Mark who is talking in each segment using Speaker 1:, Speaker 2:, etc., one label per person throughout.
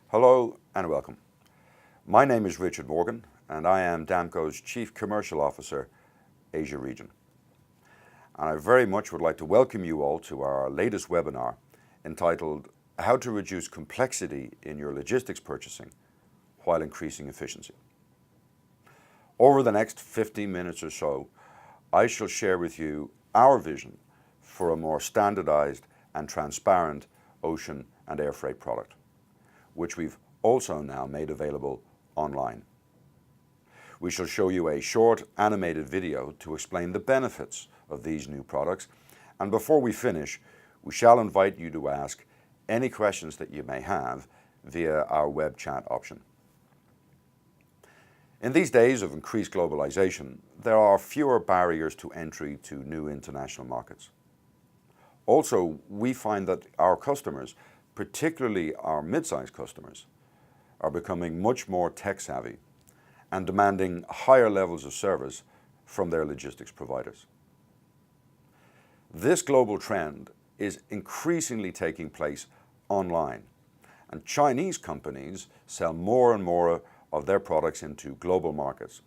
Speaker 1: Hello and welcome. My name is Richard Morgan and I am Damco's Chief Commercial Officer, Asia Region. And I very much would like to welcome you all to our latest webinar entitled How to Reduce Complexity in Your Logistics Purchasing while Increasing Efficiency. Over the next 15 minutes or so, I shall share with you our vision for a more standardized and transparent ocean and air freight product, which we've also now made available online. We shall show you a short animated video to explain the benefits of these new products, and before we finish, we shall invite you to ask any questions that you may have via our web chat option. In these days of increased globalization, there are fewer barriers to entry to new international markets. Also, we find that our customers, particularly our mid-sized customers, are becoming much more tech-savvy and demanding higher levels of service from their logistics providers. This global trend is increasingly taking place online, and Chinese companies sell more and more of their products into global markets,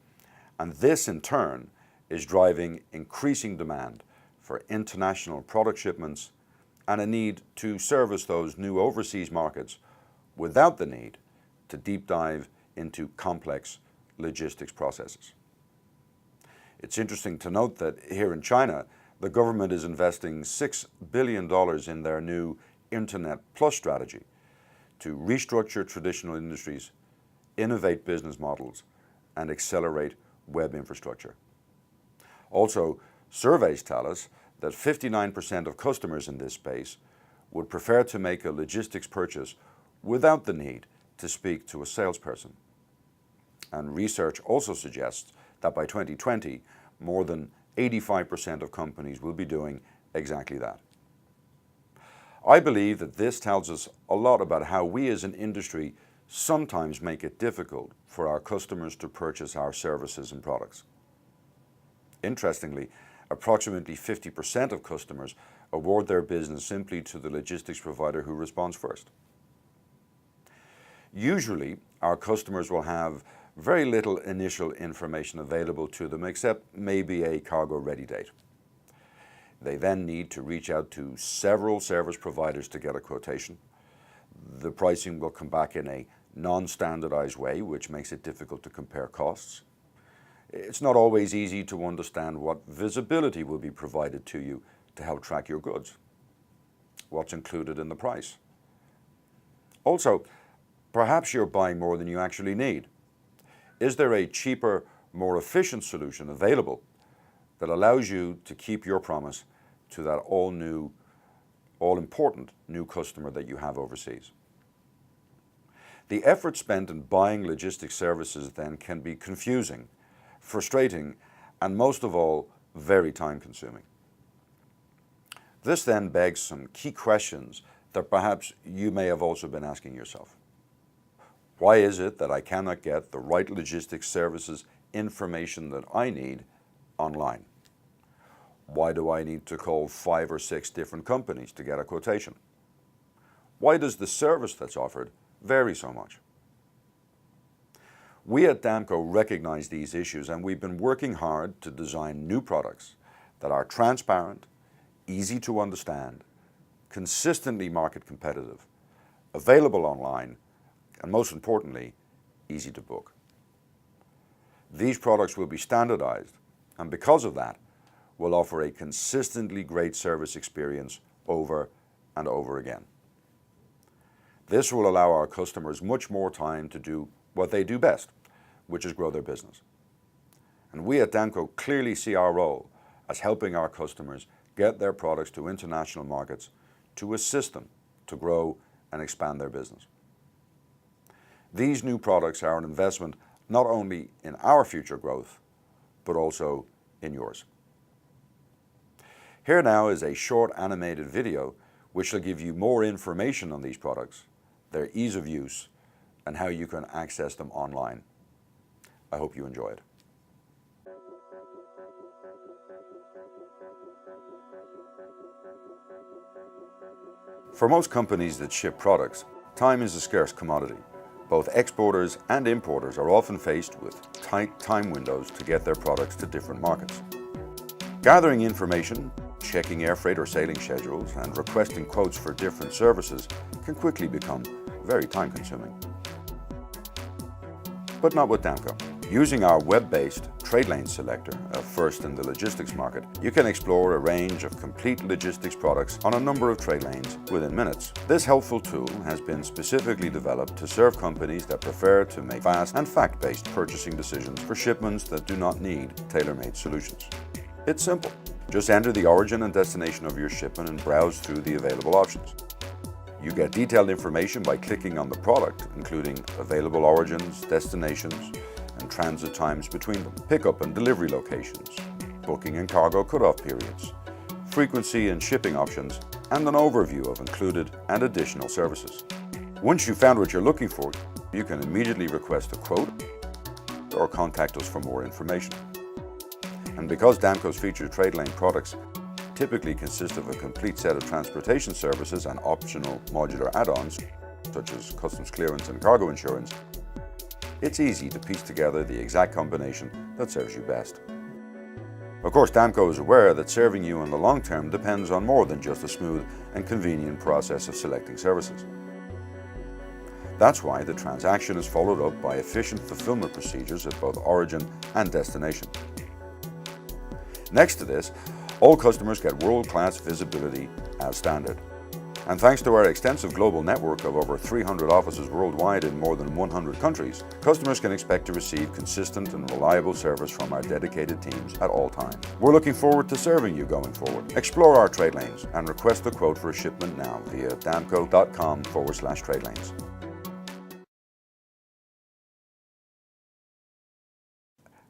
Speaker 1: and this in turn is driving increasing demand for international product shipments and a need to service those new overseas markets without the need to deep dive into complex logistics processes. It's interesting to note that here in China, the government is investing $6 billion in their new Internet Plus strategy to restructure traditional industries, innovate business models, and accelerate web infrastructure. Also, surveys tell us that 59% of customers in this space would prefer to make a logistics purchase without the need to speak to a salesperson. And research also suggests that by 2020, more than 85% of companies will be doing exactly that. I believe that this tells us a lot about how we as an industry sometimes make it difficult for our customers to purchase our services and products. Interestingly, approximately 50% of customers award their business simply to the logistics provider who responds first. Usually, our customers will have very little initial information available to them except maybe a cargo-ready date. They then need to reach out to several service providers to get a quotation. The pricing will come back in a non-standardized way, which makes it difficult to compare costs. It's not always easy to understand what visibility will be provided to you to help track your goods, what's included in the price. Also, perhaps you're buying more than you actually need. Is there a cheaper, more efficient solution available that allows you to keep your promise to that all-important new customer that you have overseas? The effort spent in buying logistics services then can be confusing, frustrating, and most of all, very time-consuming. This then begs some key questions that perhaps you may have also been asking yourself. Why is it that I cannot get the right logistics services information that I need online? Why do I need to call 5 or 6 different companies to get a quotation? Why does the service that's offered vary so much? We at Damco recognize these issues, and we've been working hard to design new products that are transparent, easy to understand, consistently market competitive, available online, and most importantly, easy to book. These products will be standardized, and because of that, will offer a consistently great service experience over and over again. This will allow our customers much more time to do what they do best, which is grow their business. And we at Damco clearly see our role as helping our customers get their products to international markets to assist them to grow and expand their business. These new products are an investment not only in our future growth, but also in yours. Here now is a short animated video which will give you more information on these products, their ease of use, and how you can access them online. I hope you enjoy it. For most companies that ship products, Time is a scarce commodity. Both exporters and importers are often faced with tight time windows to get their products to different markets. Gathering information, checking air freight or sailing schedules, and requesting quotes for different services can quickly become very time-consuming. But not with Damco. Using our web-based Tradelane Selector, first in the logistics market, you can explore a range of complete logistics products on a number of trade lanes within minutes. This helpful tool has been specifically developed to serve companies that prefer to make fast and fact-based purchasing decisions for shipments that do not need tailor-made solutions. It's simple. Just enter the origin and destination of your shipment and browse through the available options. You get detailed information by clicking on the product, including available origins, destinations, and transit times between them, pickup and delivery locations, booking and cargo cutoff periods, frequency and shipping options, and an overview of included and additional services. Once you've found what you're looking for, you can immediately request a quote or contact us for more information. And because Damco's featured Tradelane products typically consist of a complete set of transportation services and optional modular add-ons, such as customs clearance and cargo insurance, it's easy to piece together the exact combination that serves you best. Of course, Damco is aware that serving you in the long term depends on more than just a smooth and convenient process of selecting services. That's why the transaction is followed up by efficient fulfillment procedures at both origin and destination. Next to this, all customers get world-class visibility as standard. And thanks to our extensive global network of over 300 offices worldwide in more than 100 countries, customers can expect to receive consistent and reliable service from our dedicated teams at all times. We're looking forward to serving you going forward. Explore our trade lanes and request a quote for a shipment now via damco.com/tradelanes.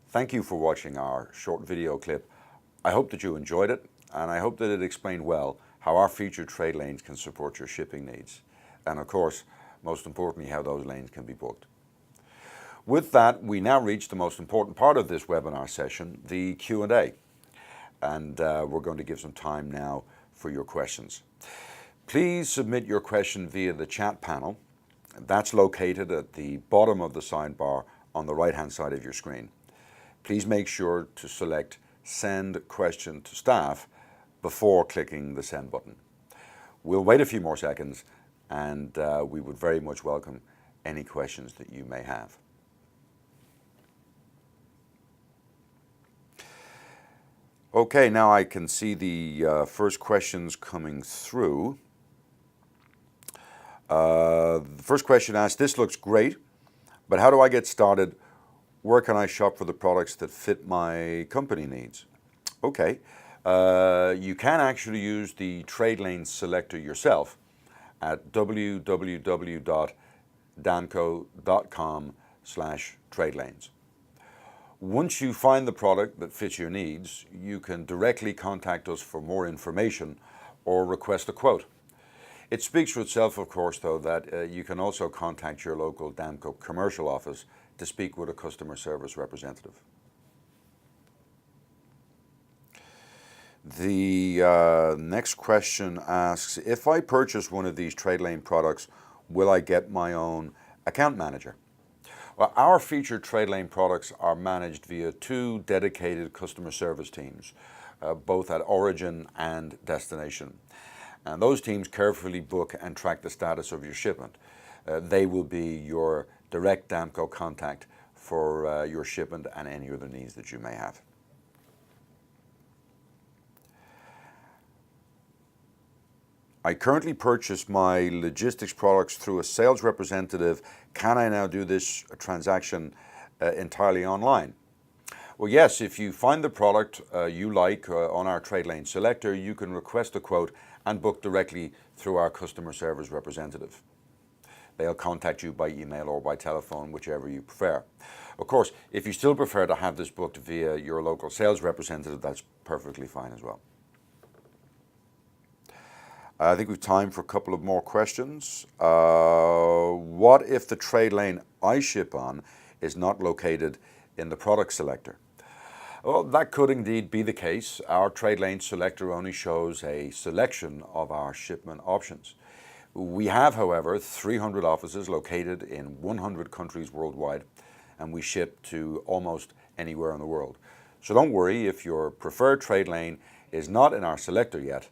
Speaker 1: Thank you for watching our short video clip. I hope that you enjoyed it, and I hope that it explained well how our featured trade lanes can support your shipping needs. And of course, most importantly, how those lanes can be booked. With that, we now reach the most important part of this webinar session, the Q&A. And we're going to give some time now for your questions. Please submit your question via the chat panel. That's located at the bottom of the sidebar on the right-hand side of your screen. Please make sure to select Send Question to Staff before clicking the Send button. We'll wait a few more seconds, and we would very much welcome any questions that you may have. Okay, now I can see the first questions coming through. The first question asks, this looks great, but how do I get started? Where can I shop for the products that fit my company needs? Okay, you can actually use the Tradelane Selector yourself at www.damco.com/tradelanes. Once you find the product that fits your needs, you can directly contact us for more information or request a quote. It speaks for itself, of course, though, that you can also contact your local Damco commercial office to speak with a customer service representative. The next question asks, if I purchase one of these Tradelane products, will I get my own account manager? Well, our featured Tradelane products are managed via 2 dedicated customer service teams, both at origin and destination. And those teams carefully book and track the status of your shipment. They will be your direct Damco contact for your shipment and any other needs that you may have. I currently purchase my logistics products through a sales representative. Can I now do this transaction entirely online? Well, yes, if you find the product you like on our Tradelane Selector, you can request a quote and book directly through our customer service representative. They'll contact you by email or by telephone, whichever you prefer. Of course, if you still prefer to have this booked via your local sales representative, that's perfectly fine as well. I think we've time for a couple of more questions. What if the trade lane I ship on is not located in the product selector? Well, that could indeed be the case. Our Tradelane Selector only shows a selection of our shipment options. We have, however, 300 offices located in 100 countries worldwide, and we ship to almost anywhere in the world. So don't worry if your preferred trade lane is not in our selector yet,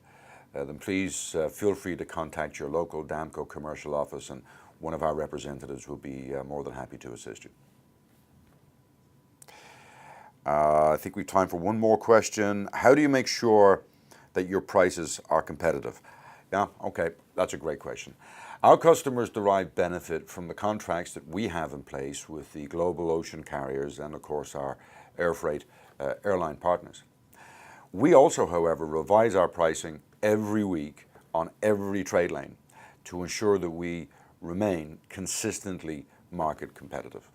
Speaker 1: then please feel free to contact your local Damco commercial office, and one of our representatives will be more than happy to assist you. I think we have time for one more question. How do you make sure that your prices are competitive? Yeah, okay, that's a great question. Our customers derive benefit from the contracts that we have in place with the global ocean carriers and, of course, our air freight airline partners. We also, however, revise our pricing every week on every trade lane to ensure that we remain consistently market competitive.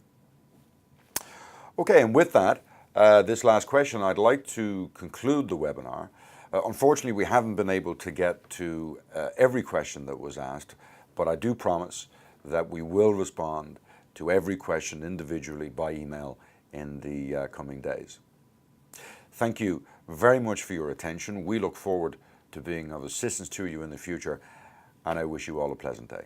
Speaker 1: Okay, and with that, this last question, I'd like to conclude the webinar. Unfortunately, we haven't been able to get to every question that was asked, but I do promise that we will respond to every question individually by email in the coming days. Thank you very much for your attention. We look forward to being of assistance to you in the future, and I wish you all a pleasant day.